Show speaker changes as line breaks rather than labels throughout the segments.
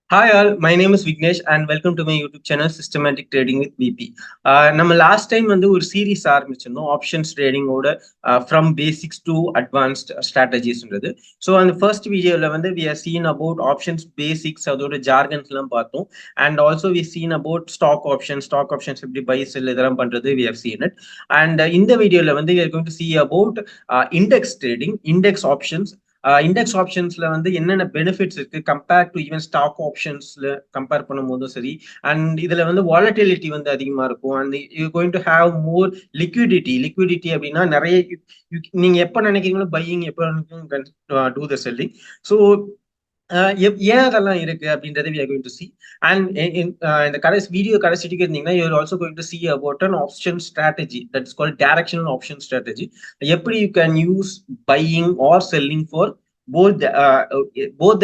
Hi all, my name is Vignesh and welcome to my YouTube channel Systematic Trading with VP. நம்ம last time வந்து ஒரு series ஆரம்பிச்சிருந்தோம் options ட்ரேடிங்கோட from basics to advanced ஸ்ட்ராட்டஜிஸ்ன்றது. So அந்த first வீடியோவில் வந்து we are seen about options basics அதோட ஜார்கன்ஸ்லாம் பார்த்தோம். And also we seen about stock options எப்படி பை செல் இதெல்லாம் பண்றது we have seen it. And இந்த வீடியோவில் வந்து we are going to see about index trading, index options. இண்டெக்ஸ் ஆப்ஷன்ஸ்ல வந்து என்னென்ன பெனிஃபிட்ஸ் இருக்கு compare to even stock ஆப்ஷன்ஸ்ல compare பண்ணும்போதும் சரி. அண்ட் இதுல வந்து வாலட்டிலிட்டி வந்து அதிகமா இருக்கும். And you going to have more liquidity அப்படின்னா நிறைய நீங்க எப்ப நினைக்கிறீங்களோ பையிங், எப்ப டூ த செல்லிங். ஸோ ஏன் அதெல்லாம் இருக்கு அப்படின்றத we are going to see. And இந்த கடைசி வீடியோ கடைசிக்கு இருந்தீங்கன்னா you are also going to see about an option strategy that is called directional option strategy. எப்படி you can use buying or selling for both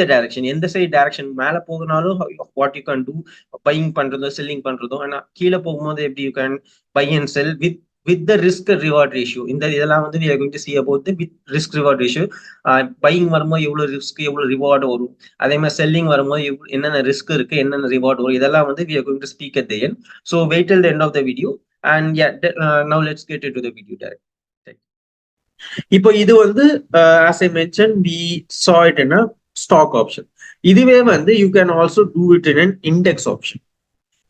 the direction. எந்த side direction மேல போகனாலும் what you can do, buying பண்றதோ selling பண்றதோ. ஆனா கீழே போகும்போது எப்படி you can buy and sell with the risk reward ratio. இந்த இதெல்லாம் வந்து we are going to see about the with risk reward ratio. Buying வரும்போது எவ்வளவு ரிஸ்க் எவ்வளவு ரிவார்டு வரும், அதே மாதிரி செல்லிங் வரும்போது என்னென்ன ரிஸ்க் இருக்கு என்னென்ன ரிவார்டு வரும், இதெல்லாம் வந்து we are going to speak at the end. So wait till the end of the video. And yeah, now let's get into the video direct. இப்போ இது வந்து as I mentioned we saw it in a stock option. இதுவே வந்து you can also do it in an index option.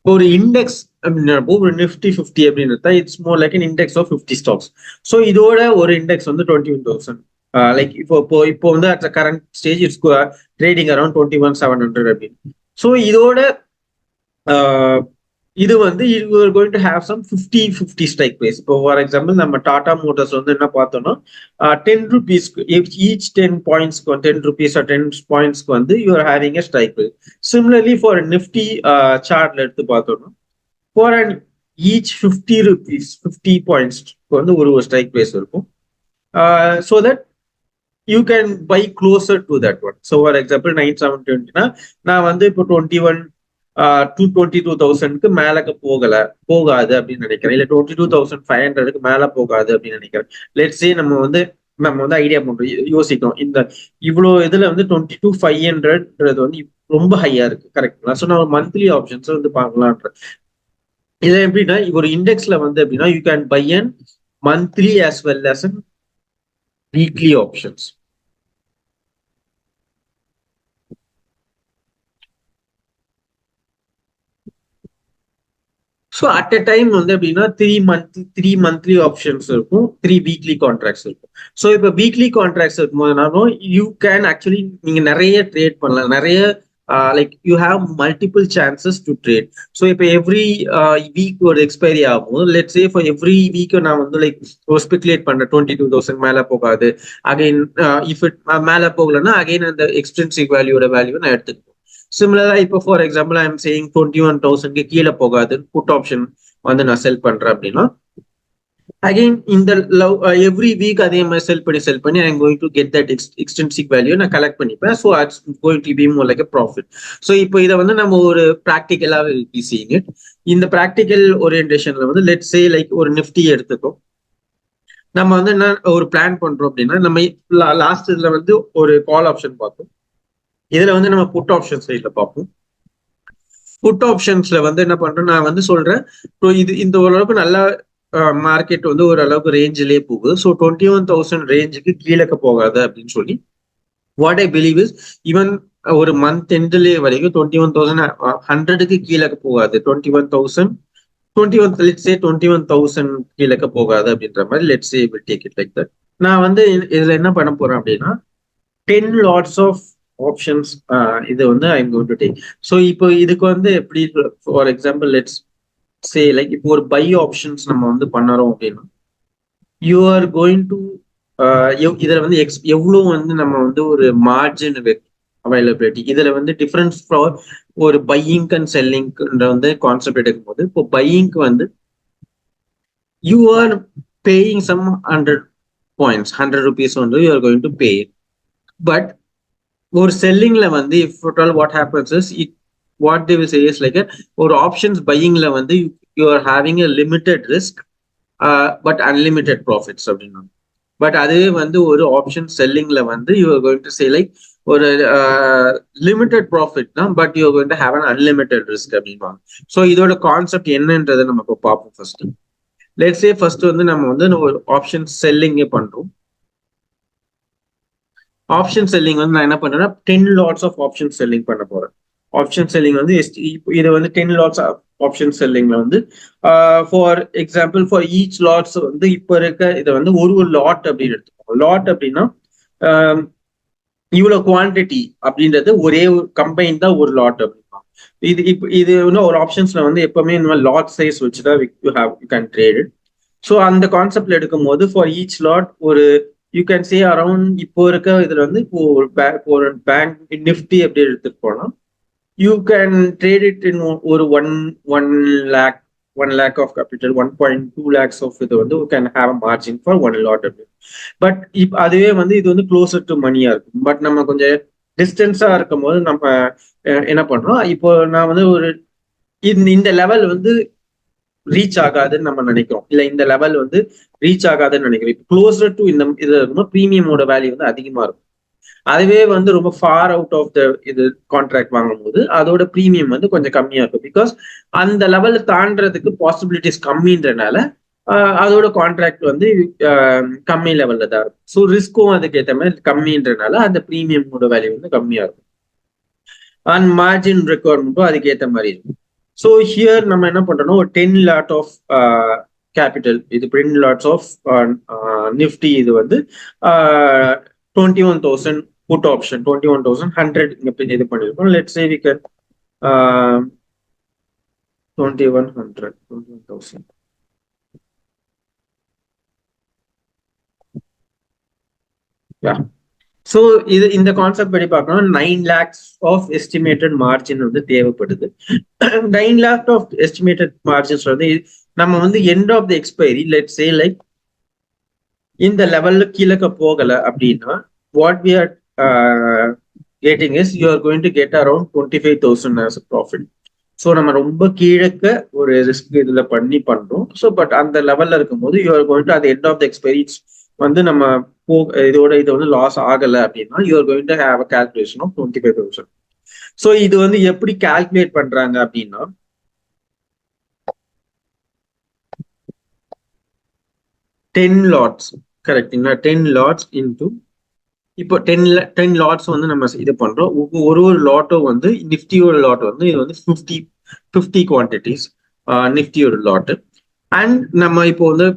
ஒரு index அப்படின்றப்போ ஒரு Nifty 50 அப்படின்னு it's more like an index of 50 stocks. So இதோட ஒரு இண்டெக்ஸ் வந்து 21,000. லைக் இப்போ வந்து at current stage it's trading around 21,700 அப்படின்னு. ஸோ இதோட இது வந்து you're going to have some 50 strike price. இப்போ ஃபார் எக்ஸாம்பிள் நம்ம டாடா மோட்டர்ஸ் வந்து என்ன பார்த்தோம்னா 10 rupees ஈச் 10 பாயிண்ட்ஸ்க்கு 10 rupees or 10 பாயிண்ட்ஸ்க்கு வந்து you're having a strike price. Similarly for Nifty சார்ட்ல எடுத்து பார்த்தோம்னா ஃபார் அண்ட் ஈச் 50 rupees 50 பாயிண்ட்ஸ்க்கு வந்து ஒரு ஸ்ட்ரைக் ப்ரைஸ் இருக்கும். So that you can buy closer to that one. So for example 9,720னா நான் வந்து இப்போ 22,000க்கு மேலக்கு போகாது அப்படின்னு நினைக்கிறேன். இல்ல 22,500க்கு மேல போகாது அப்படின்னு நினைக்கிறேன். லெட்ஸ் சே நம்ம வந்து ஐடியா பண்றோம், யோசிக்கிறோம் இந்த இவ்வளவு இதுல வந்து 22,500ன்றது வந்து ரொம்ப ஹையா இருக்கு கரெக்டுங்களா. ஸோ நான் மந்த்லி ஆப்ஷன்ஸ் வந்து பார்க்கலான்ற. இது எப்படின்னா ஒரு இண்டெக்ஸ்ல வந்து எப்படின்னா you can buy an monthly as well as an weekly options. So at a time வந்து எப்படின்னா த்ரீ மந்த்லி ஆப்ஷன்ஸ் இருக்கும், 3 வீக்லி கான்ட்ராக்ட்ஸ் இருக்கும். ஸோ இப்போ வீக்லி கான்ட்ராக்ட்ஸ் இருக்கும்போதுனாலும் யூ கேன் ஆக்சுவலி நீங்க நிறைய ட்ரேட் பண்ணலாம், நிறைய like you have multiple chances to trade. So இப்போ எவ்ரி வீக் ஒரு எக்ஸ்பைரி ஆகும். Let's say for every week நான் வந்து லைக் ஸ்பெகுலேட் பண்றேன் 22,000 மேல போகாது. அகைன் இஃப் இட் மேல போகலன்னா அகைன் அந்த எக்ஸ்ட்ரின்சிக் வேல்யூட வேல்யூ நான் எடுத்துக்குவேன். சிமிலரா இப்போ for example I am saying 21,000க்கு கீழே போகாது புட் ஆப்ஷன் வந்து நான் செல் பண்றேன் அப்படின்னா அகைன் இந்த எவ்ரி வீக் அதே மாதிரி செல் பண்ணி I am going to get that extrinsic value நான் கலெக்ட் பண்ணிப்பேன். So it's going to be more like a profit. So இப்போ இதை வந்து நம்ம ஒரு ப்ராக்டிக்கலாக பி சீயிங் இட். இந்த ப்ராக்டிக்கல் ஓரியன்டேஷன்ல வந்து லெட்ஸ் சே லைக் ஒரு நிஃப்டி எடுத்துக்கோம். நம்ம வந்து என்ன ஒரு பிளான் பண்றோம் அப்படின்னா நம்ம லாஸ்ட் இதுல வந்து ஒரு கால் ஆப்ஷன் பார்த்தோம். இதுல வந்து நம்ம புட் ஆப்ஷன் சைட்ல பார்ப்போம். புட் ஆப்ஷன்ஸ்ல வந்து என்ன பண்றேன் நான் வந்து சொல்றேன் இந்த ஓரளவுக்கு நல்லா மார்க்கெட் வந்து ஓரளவுக்கு ரேஞ்சிலே போகுது. ஸோ 21,000 ரேஞ்சுக்கு கீழே போகாது அப்படின்னு சொல்லி what I believe is even ஒரு மந்த் எண்ட்லேயே வரைக்கும் 21,100க்கு கீழே போகாது. 21,000 கீழே போகாது அப்படின்ற மாதிரி let's say will take it like that. நான் வந்து இதுல என்ன பண்ண போறேன் அப்படின்னா 10 lots of ஆப்ஷன்ஸ் இது வந்து I am going to take. So இப்போ இதுக்கு வந்து எப்படி for example let's say like இப்போ ஒரு பை ஆப்ஷன்ஸ் நம்ம வந்து பண்ணறோம் அப்படின்னா யூ ஆர் கோயிங் டு இதுல வந்து எவ்வளவு வந்து நம்ம வந்து ஒரு மார்ஜின் அவைலபிலிட்டி இதுல வந்து டிஃபரன்ஸ் ஃபார் ஒரு பையிங் அண்ட் செல்லிங்ன்ற வந்து கான்செப்ட் எடுக்கும் போது இப்போ பையிங்க்கு வந்து you are paying some 100 points 100 rupees வந்து you are going to pay. But ஒரு செல்லிங்ல வந்து if all what happens is what they will say is like ஒரு ஆப்ஷன்ஸ் பையிங்ல வந்து you are having a limited risk but unlimited profits அப்படின்னா. But அதுவே வந்து ஒரு ஆப்ஷன் செல்லிங்ல வந்து you are going to say like ஒரு லிமிடெட் ப்ராஃபிட் தான், but you going to have an unlimited risk அப்படின்வாங்க. ஸோ இதோட கான்செப்ட் என்னன்றதை நம்ம இப்போ பார்ப்போம். ஃபர்ஸ்ட் லெட்ஸ் சே ஃபர்ஸ்ட் வந்து நம்ம வந்து ஒரு ஆப்ஷன் செல்லிங்கே பண்றோம். ஆப்ஷன் செல்லிங் வந்து நான் என்ன பண்றேன்னா 10 லாட்ஸ் ஆஃப் ஆப்ஷன் செல்லிங் பண்ண போறேன். ஆப்ஷன் செல்லிங் வந்து இது வந்து 10 லாட்ஸ் ஆப்ஷன் செல்லிங்ல வந்து for example for each lots வந்து இப்ப இருக்க இதை வந்து ஒரு லாட் அப்படின்னு எடுத்துக்கோங்க. லாட் அப்படின்னா இவ்வளவு குவான்டிட்டி அப்படின்றது ஒரே கம்பைன் தான் ஒரு லாட் அப்படின்னா. இது இன்னும் ஒரு ஆப்ஷன்ஸ்ல வந்து எப்பவுமே இந்த மாதிரி லாட் சைஸ் வச்சுதான் யூ கேன் ட்ரேட். ஸோ அந்த கான்செப்ட்ல எடுக்கும் போது ஃபார் ஈச் லாட் ஒரு யூ கேன் சே அரௌண்ட் இப்போ இருக்க இதுல வந்து இப்போ ஒரு பேங்க் நிஃப்டி எப்படி எடுத்துட்டு போனா you can trade it in ஒரு one lakh 1 lakh of capital 1.2 lakhs of இது வந்து you can have a margin for 1 lot அப்படி. பட் அதுவே வந்து இது வந்து க்ளோசர் டு மணியா இருக்கும். பட் நம்ம கொஞ்சம் டிஸ்டன்ஸா இருக்கும் போது நம்ம என்ன பண்றோம், இப்போ நான் வந்து ஒரு இந்த லெவல் வந்து ரீச் ஆகாதுன்னு நம்ம நினைக்கிறோம், இல்ல இந்த லெவல் வந்து ரீச் ஆகாதுன்னு நினைக்கிறோம். இப்போ க்ளோசர் டு இந்த இது இருக்கும்போது ப்ரீமியமோட வேல்யூ வந்து அதிகமா இருக்கும். அதுவே வந்து ரொம்ப ஃபார் அவுட் ஆஃப் த இது கான்ட்ராக்ட் வாங்கும் போது அதோட ப்ரீமியம் வந்து கொஞ்சம் கம்மியா இருக்கும். பிகாஸ் அந்த லெவல் தாண்டறதுக்கு பாசிபிலிட்டிஸ் கம்மின்றனால அதோட கான்ட்ராக்ட் வந்து கம்மி லெவல்ல தான் இருக்கும். ஸோ ரிஸ்க்கும் அதுக்கு ஏற்ற மாதிரி கம்மின்றனால அந்த ப்ரீமியமோட வேல்யூ வந்து கம்மியா இருக்கும். அண்ட் மார்ஜின் ரெக்குவயர்மெண்ட்டும் அதுக்கு ஏற்ற மாதிரி இருக்கும். ஸோ ஹியர் நம்ம என்ன பண்றோம்னா ஒரு 10 lot ஆஃப் கேபிட்டல், இது 10 lots ஆஃப் நிஃப்டி இது வந்து 21,000 புட் ஆப்ஷன் 21,100 இங்க இது பண்ணிருக்கோம். Let's say we can 2100 21,000. So இது இந்த கான்செப்ட் படி பார்க்கணும் 9 lakhs ஆஃப் எஸ்டிமேட்டட் மார்ஜின் வந்து தேவைப்படுது. 9 lakh ஆஃப் எஸ்டிமேட்டட் மார்ஜின்ஸ் வந்து நம்ம வந்து end of the expiry let's say like இந்த லெவல்ல கீழக்க போகல அப்படின்னா what we are getting is you are going to get around 25,000 as a profit. So நம்ம ரொம்ப கீழக்க ஒரு ரிஸ்க் இதுல பண்றோம். ஸோ பட் அந்த லெவல்ல இருக்கும்போது யூ ஆர் கோயிங் டு அது எண்ட் ஆஃப் த எக்ஸ்பைரி வந்து நம்ம இதோட இது வந்து லாஸ் ஆகல அப்படின்னா you are going to have a calculation of 25,000. So இது வந்து எப்படி கால்குலேட் பண்றாங்க அப்படின்னா 10 lots கரெக்டுங்களா, 10 lots இன்டூ இப்போ 10 lots வந்து நம்ம இது பண்றோம். ஒரு லாட்டும் வந்து நிஃப்டியோட லாட் வந்து இது வந்து 50 குவான்டிட்டிஸ் நிஃப்டியோட லாட்டு. அண்ட் நம்ம இப்போ வந்து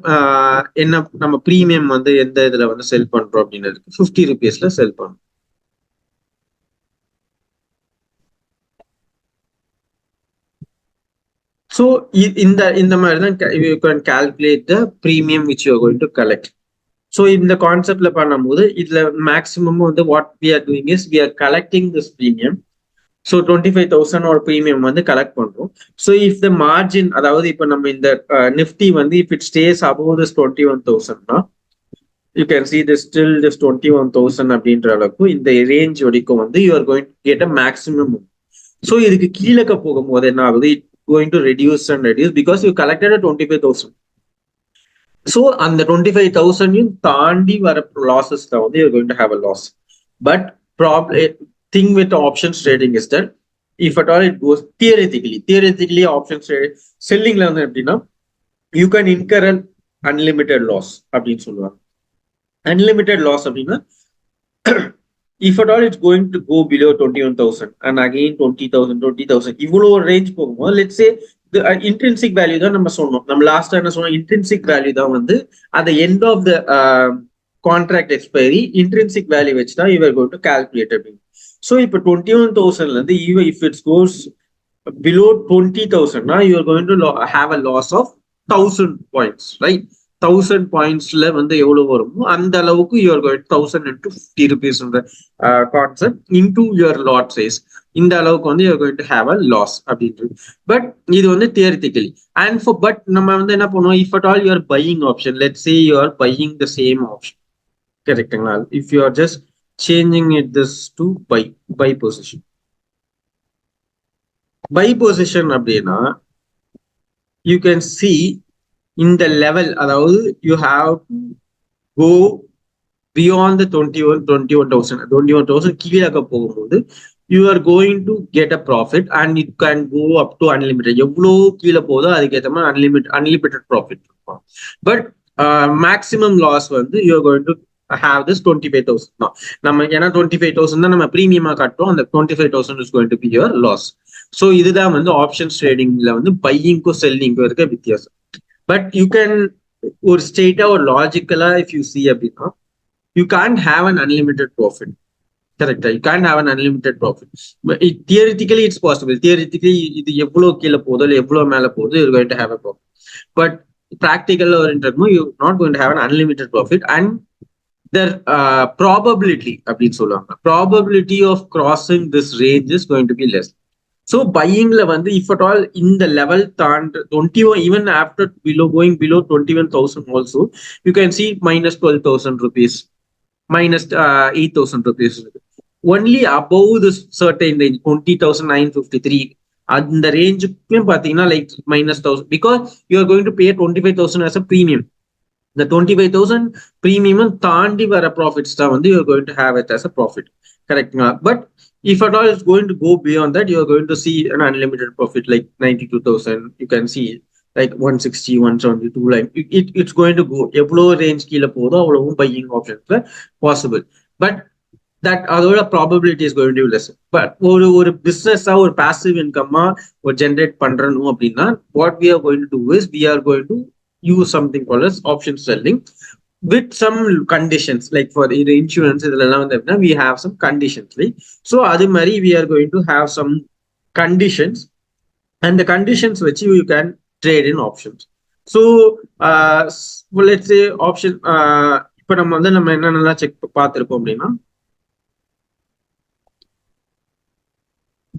என்ன நம்ம ப்ரீமியம் வந்து எந்த இதுல வந்து செல் பண்றோம் அப்படின்றது 50 rupeesல செல் பண்றோம். ஸோ இந்த மாதிரி தான் you can calculate the premium which you are going to collect. So இந்த கான்செப்ட்ல பண்ணும்போது இதுல மேக்ஸிமம் வந்து what we are doing is we are collecting this premium. So 25,000 ஒரு ப்ரீமியம் வந்து கலெக்ட் பண்றோம். ஸோ இஃப் த மார்ஜின் அதாவது இப்போ நம்ம இந்த நிஃப்டி வந்து if it stays above this 21,000னா you can see this still this 21,000 அப்படின்ற அளவுக்கு இந்த ரேஞ்ச் வரைக்கும் வந்து you are going to get a maximum. So இதுக்கு கீழக்க போகும்போது என்ன ஆகுது, it going to reduce and reduce because you collected 25,000. So அந்த 25,000 தாண்டி வர லாசஸ் தான் வந்து you going to have a loss. But thing with options trading is that if at all it goes theoretically options trading செல்லிங்ல வந்து எப்படின்னா you can incur an unlimited loss அப்படின்னு சொல்லுவாங்க. unlimited loss அப்படின்னா if at all it's going to go below 21,000 and again 20,000 இவ்வளோ range போகும்போது let's say intrinsic value தான் நம்ம சொன்னோம். நம்ம லாஸ்டா என்ன சொன்னோம், intrinsic வேல்யூ தான் வந்து at the end of the contract expiry intrinsic value வச்சு தான் you are going to calculate அப்படின்னு. ஸோ இப்போ 21,000ல இருந்து even if it goes below 20,000 now you are going to have a loss of 1,000 points, right? 1,000 pointsல வந்து எவ்வளவு வருமோ அந்த அளவுக்கு you are going 1,000 into 50 rupees concept into your lot size, இந்த அளவுக்கு வந்து you are going to have a loss அப்படின்றது. But இது வந்து தியரிட்டிக்கலி அண்ட் ஃபார் பட் நம்ம வந்து என்ன பண்ணுவோம், if at all you are buying option, let's say you are buying the same option, கரெக்டுங்களா? if you are just changing it this to buy position. buy position அப்படின்னா you can see இந்த level, அதாவது you have to go beyond the 21,000 கீழே போகும்போது you are going to get a profit and it can go up to unlimited. எவ்வளோ கீழே போதோ அதுக்கேற்ற மாதிரி unlimited profit இருக்கும். பட் மேக்ஸிமம் லாஸ் வந்து you are going to have this 25,000 தான். நம்ம ஏன்னா 25,000 தான் நம்ம ப்ரீமியமா காட்டுறோம். அந்த 25,000 is going to be your loss. So இதுதான் வந்து ஆப்ஷன்ஸ் ட்ரேடிங்ல வந்து பையிங்க்கும் செல்லிங்க்கும் இருக்க வித்தியாசம். பட் யூ கேன் ஒரு ஸ்ட்ரெயிட்டா ஒரு லாஜிக்கலா இஃப் யூ சி அப்படின்னா you can't have an unlimited profit. Correct. You can't have an unlimited profit. But theoretically, it's possible. Theoretically, இது எவ்வளோ கீழே போதோ இல்லை எவ்வளோ மேலே போதோ you're going to have a profit. But practical or intermo, you're not going to have an unlimited profit. And the probability அப்படின்னு சொல்லுவாங்க, probability of crossing this range is going to be less. So buyingல வந்து if at all in the level தாண்டு 21, even after going below 21,000 also, you can see minus 12,000 rupees, minus 8,000 rupees. Only above this certain range, 20,953, அந்த ரேஞ்சுக்கும் பார்த்தீங்கன்னா like minus 1,000, because you are going to pay 25,000 as a premium. The 25,000 premium தாண்டி வர profits தான் வந்து you are going to have it as a profit. Correct. But if at all it's going to go beyond that, you are going to see an unlimited profit like 92,000. You can see like 160, 172, like it's going to go எவ்வளோ range கீழே போதோ அவ்வளவும் buying ஆப்ஷன்ஸ்ல possible. But that அதோட probability is going to be less. But ஒரு பிஸ்னஸா ஒரு passive இன்கம்மா ஒரு ஜென்ரேட் பண்றணும் அப்படின்னா what we are going to do is we are going to use something called as option selling with some conditions. Like for the insurance இதெல்லாம் வந்து எப்படின்னா we have some conditions, right? So அது மாதிரி we are going to have some conditions, and the conditions which you can trade in options. So well, let's say option இப்போ நம்ம என்னென்னலாம் check பார்த்துருப்போம் அப்படின்னா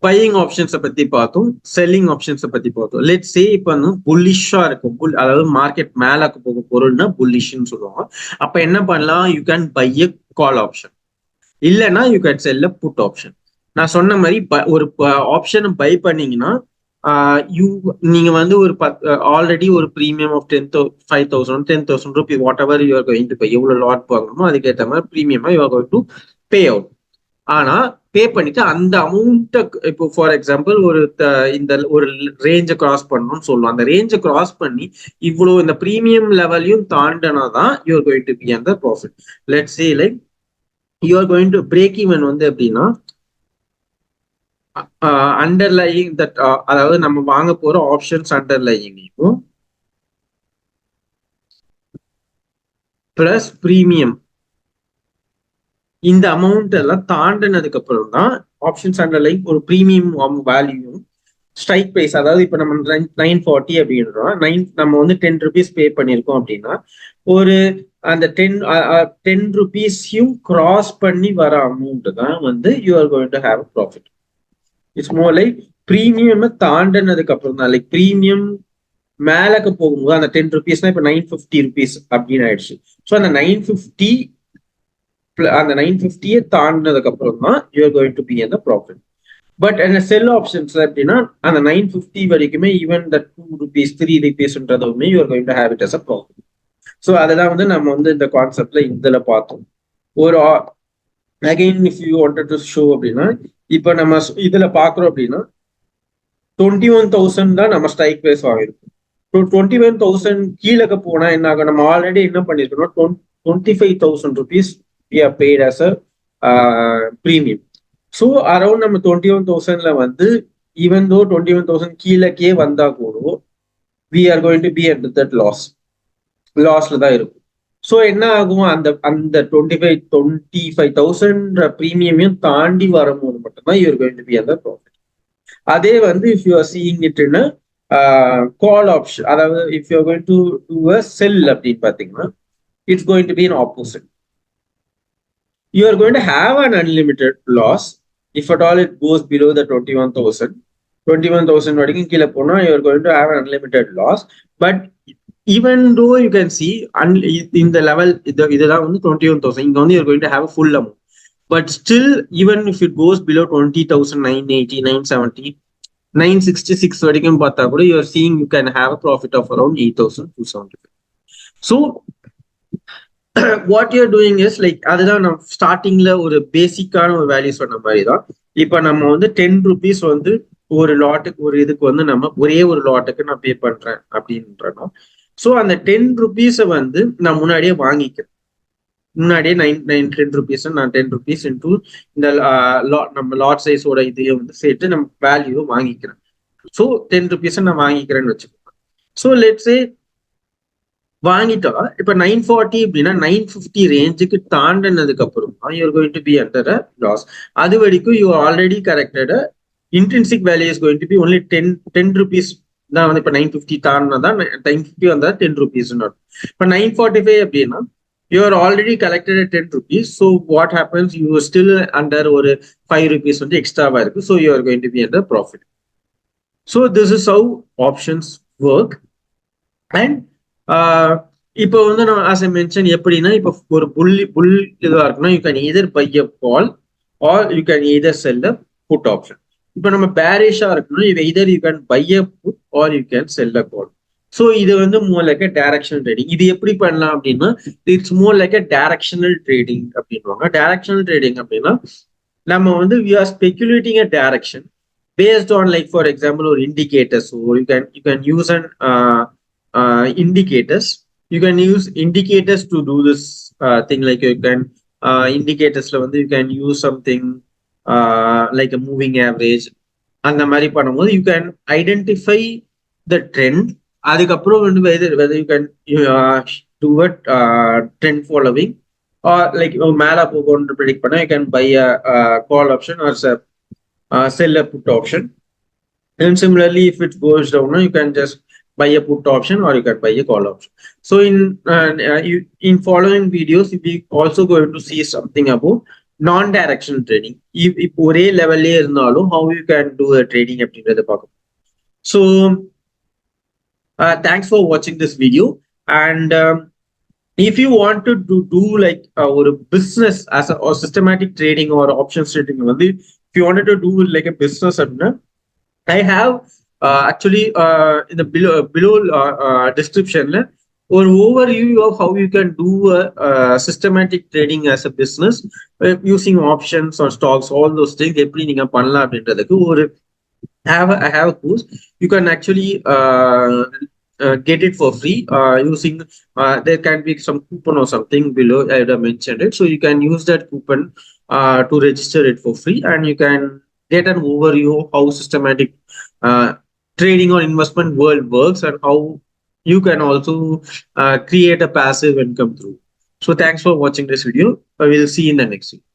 பையிங் ஆப்ஷன்ஸை பத்தி பார்த்தோம், செல்லிங் ஆப்ஷன்ஸை பத்தி பார்த்தோம். லெட்ஸ் சே இப்போ வந்து புல்லிஷா இருக்கும், அதாவது மார்க்கெட் மேல போக பொருள்னா புல்லிஷ்னு சொல்லுவாங்க. அப்ப என்ன பண்ணலாம், you can buy a call option, இல்லைன்னா you can sell a put option. நான் சொன்ன மாதிரி ஒரு ஆப்ஷனை பை பண்ணீங்கன்னா நீங்க வந்து ஒரு ஆல்ரெடி ஒரு premium of 5,000 10,000 rupees whatever you are going to buy, எவ்வளவு லாட் வாங்கணுமோ அதுக்கேற்ற மாதிரி ப்ரீமியமா you are going to pay out. ஆனா பே பண்ணிட்டு அந்த அமௌண்ட்டை இப்போ ஃபார் எக்ஸாம்பிள் இந்த ஒரு ரேஞ்சை கிராஸ் பண்ணணும்னு சொல்லுவோம். அந்த ரேஞ்சை கிராஸ் பண்ணி இவ்வளவு இந்த ப்ரீமியம் லெவலையும் தாண்டினாதான் you are going to be அந்த profit. Let's say like you are going to break even வந்து எப்படின்னா அண்டர்லையிங் தட், அதாவது நம்ம வாங்க போற ஆப்ஷன்ஸ் அண்டர்லையிங்கும் பிளஸ் ப்ரீமியம் இந்த அமௌண்ட் எல்லாம் தாண்டினதுக்கு அப்புறம் தான் ஆப்ஷன்ஸ் அண்டர்லைங் ஒரு ப்ரீமியம் வேல்யூ ஸ்ட்ரைக் பிரைஸ். அதாவது இப்போ நம்ம 940 அப்படின்றோம், நம்ம வந்து 10 rupees பே பண்ணியிருக்கோம் அப்படின்னா ஒரு அந்த 10 rupees கிராஸ் பண்ணி வர அமௌண்ட் தான் வந்து you are going to have profit. It's more like premium தாண்டினதுக்கு அப்புறம் தான், லைக் ப்ரீமியம் மேலக்கு போகும்போது அந்த 10 rupeesனா இப்போ 950 rupees அப்படின்னு ஆயிடுச்சு. ஸோ அந்த 950 அந்த 950 தாண்டினதுக்கு அப்புறம் தான் you are going to be அந்த ப்ராஃபிட். பட் அந்த செல் ஆப்ஷன்ஸ் அப்படின்னா அந்த 950 வரைக்குமே ஈவன் த 2 rupees 3 rupeesன்றதுமே you are going to have it as a profit. So அதெல்லாம் வந்து நம்ம வந்து இந்த கான்செப்ட்ல இதுல பார்த்தோம். ஒரு again if you wanted to show அப்படின்னா இப்போ நம்ம இதுல பாக்குறோம் அப்படின்னா 21,000 தான் நம்ம ஸ்ட்ரைக் பிரைஸ் வாங்கிருக்கோம். 21,000 கீழே போனா என்ன ஆகும், நம்ம ஆல்ரெடி என்ன பண்ணிருக்கோம் 25,000 rupees we are paid as a premium. So around நம்ம 21,000ல வந்து even though 21,000 கீழே வந்தா கூட we are going to be at that லாஸ்ல தான் இருக்கும். ஸோ என்ன ஆகும், அந்த 25,000 ப்ரீமியமையும் தாண்டி வரும்போது மட்டும்தான் you are going to be அந்த ப்ராஃபிட். அதே வந்து if you are seeing it in call option, அதாவது if you are going to do a sell அப்படின்னு பாத்தீங்கன்னா it's going to be in opposite. You are going to have an unlimited loss if at all it goes below the 21,000 வரைக்கும் கீழே போனா you are going to have an unlimited loss. But even though you can see in the level இதுதான் வந்து 21,000, இங்க வந்து you are going to have a full amount. But still even if it goes below 20,980, 970, 966 வரைக்கும் பார்த்தா கூட you are seeing you can have a profit of around 8,275. So what you're doing is like அதுதான் நம்ம ஸ்டார்டிங்ல ஒரு பேசிக்கான ஒரு value சொன்ன மாதிரி தான். இப்போ நம்ம வந்து 10 rupees வந்து ஒரு லாட்டுக்கு ஒரு இதுக்கு வந்து நம்ம ஒரே ஒரு லாட்டுக்கு நான் பே பண்றேன் அப்படின்றோம். ஸோ அந்த 10 rupees வந்து நான் முன்னாடியே வாங்கிக்கிறேன். முன்னாடியே 10 rupees நான் 10 rupees இன்டூ இந்த நம்ம லாட் சைஸோட இதையும் வந்து சேர்த்து நம்ம வேல்யூவை வாங்கிக்கிறேன். ஸோ 10 rupees நான் வாங்கிக்கிறேன்னு வச்சுக்கோங்க. ஸோ லெட்ஸே வாங்கிட்டா இப்ப 940 அப்படின்னா 950 ரேஞ்சுக்கு தாண்டினதுக்கு அப்புறம் you're going to be under a loss. அது வரைக்கும் you already corrected intrinsic value is going to be only 10 rupees தான் வந்து இப்ப 950 தாண்டினா தான் 950 வந்தா 10 rupees. இப்ப 945 அப்படின்னா you are already collected at 10 rupees. So what happens? You are still under ஒரு 5 rupees வந்து எக்ஸ்ட்ராவா இருக்கு. So you are going to be under profit. So this is how options work. And இப்போ வந்து நான் as I mentioned எப்படின்னா இப்போ ஒரு புல் இதுவா இருக்குன்னா you can either buy a call or you can either sell a put option. இப்போ நம்ம பேரிஷா இருக்குன்னா either you can buy a put or you can sell a call. So இது வந்து more like a directional trading. இது எப்படி பண்ணலாம் அப்படின்னா it's more like a directional trading அப்படின்வாங்க. டைரக்ஷனல் ட்ரேடிங் அப்படின்னா நம்ம வந்து we are speculating a direction based on like for example or indicators. So you can use an indicators. You can use indicators to do this thing. Like you can indicators you can use something like a moving average. அந்த மாதிரி பண்ணும்போது you can identify the trend. அதுக்கப்புறம் வந்து whether you can do a trend following or like மேல போகணும்னு predict பண்ணா you can buy a call option or sell a put option. And similarly, if it goes down, you can just buy a put option or you can buy a call option. So in following videos, we also going to see something about non-directional trading. If ஒரே லெவல்லே இருந்தாலும் how you can do a trading அப்படின்றத பார்க்கணும். So thanks for watching this video. And if you want to do like or a business as a or systematic trading or options trading, if you wanted to do like a business, I have actually in the below description or overview of how you can do systematic trading as a business using options or stocks, all those things. எப்படி நீங்க பண்ணலாம் அப்படின்றதுக்கு ஒரு I have a course. You can actually get it for free using there can be some coupon or something below. I have mentioned it, so you can use that coupon to register it for free, and you can get an overview of how systematic trading or investment world works and how you can also create a passive income through. So thanks for watching this video. I will see you in the next video.